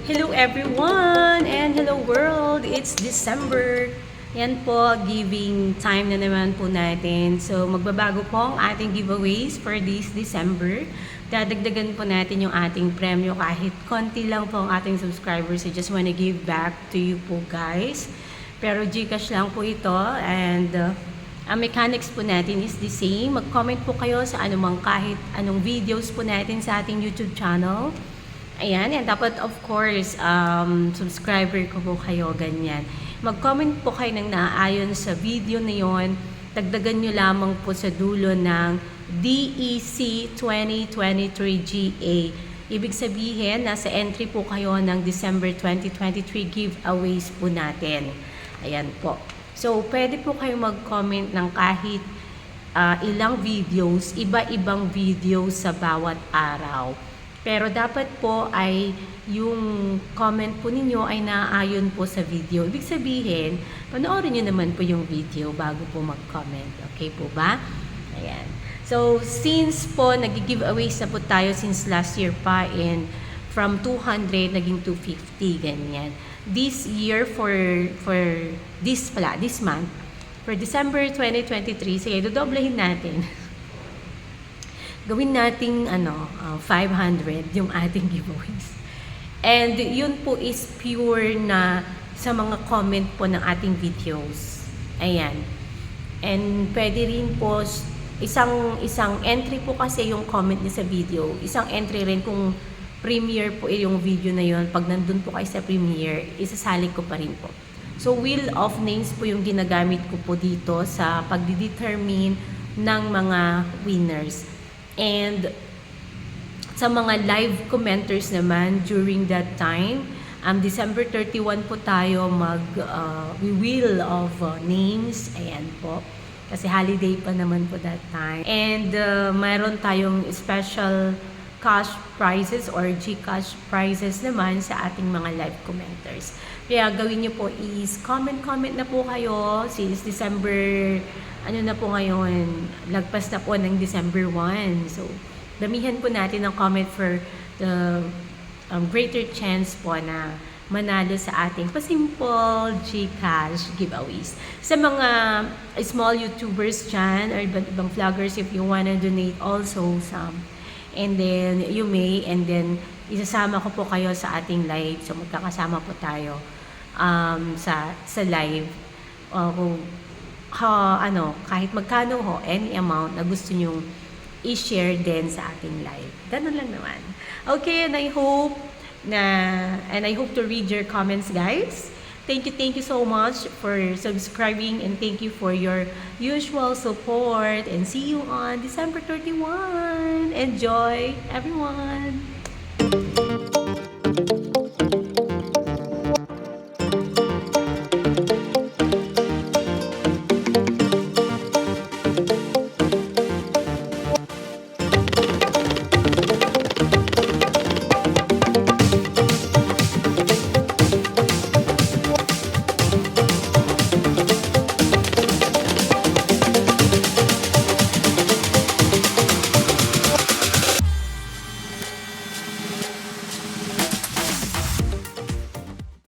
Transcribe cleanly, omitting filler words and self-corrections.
Hello everyone and hello world! It's December. Yan po, giving time na naman po natin. So magbabago po ang ating giveaways for this December. Dadagdagan po natin yung ating premyo kahit konti lang po ang ating subscribers. I just wanna give back to you po guys. Pero Gcash lang po ito and ang mechanics po natin is the same. Mag-comment po kayo sa anumang kahit anong videos po natin sa ating YouTube channel. Ayan, and dapat of course, subscriber ko po kayo, ganyan. Mag-comment po kayo ng naaayon sa video na yon. Dagdagan nyo lamang po sa dulo ng DEC 2023GA. Ibig sabihin, nasa entry po kayo ng December 2023 giveaways po natin. Ayan po. So, pwede po kayo mag-comment ng kahit ilang videos, iba-ibang videos sa bawat araw. Pero dapat po ay yung comment po ninyo ay naaayon po sa video. Ibig sabihin, panoorin nyo naman po yung video bago po mag-comment. Okay po ba? Ayan. So, since po nag-giveaways na po tayo since last year pa and from 200 naging 250, ganyan. This year for this month, for December 2023, sige, dodoblehin natin. Gawin nating 500 yung ating giveaways. And yun po is pure na sa mga comment po ng ating videos. Ayan. And pwede rin po isang entry po kasi yung comment niya sa video. Isang entry rin kung premiere po yung video na yun. Pag nandun po kayo sa premiere, isasali ko pa rin po. So wheel of names po yung ginagamit ko po dito sa pagdidetermine ng mga winners. And sa mga live commenters naman during that time, December 31 po tayo wheel of names. Ayan po. Kasi holiday pa naman po that time. And mayroon tayong special cash prizes or Gcash prizes naman sa ating mga live commenters. Kaya gawin nyo po is comment na po kayo since December na po ngayon, lagpas na po ng December 1. So, damihan po natin ang comment for the greater chance po na manalo sa ating pasimple Gcash giveaways. Sa mga small YouTubers dyan or ibang vloggers, if you wanna donate also some, and then you may, and then isasama ko po kayo sa ating live. So, magkakasama po tayo sa live. Kahit magkano ho, any amount na gusto nyong i-share din sa ating live. Ganun lang naman. Okay, and I hope to read your comments, guys. Thank you so much for subscribing and thank you for your usual support and see you on December 31. Enjoy, everyone!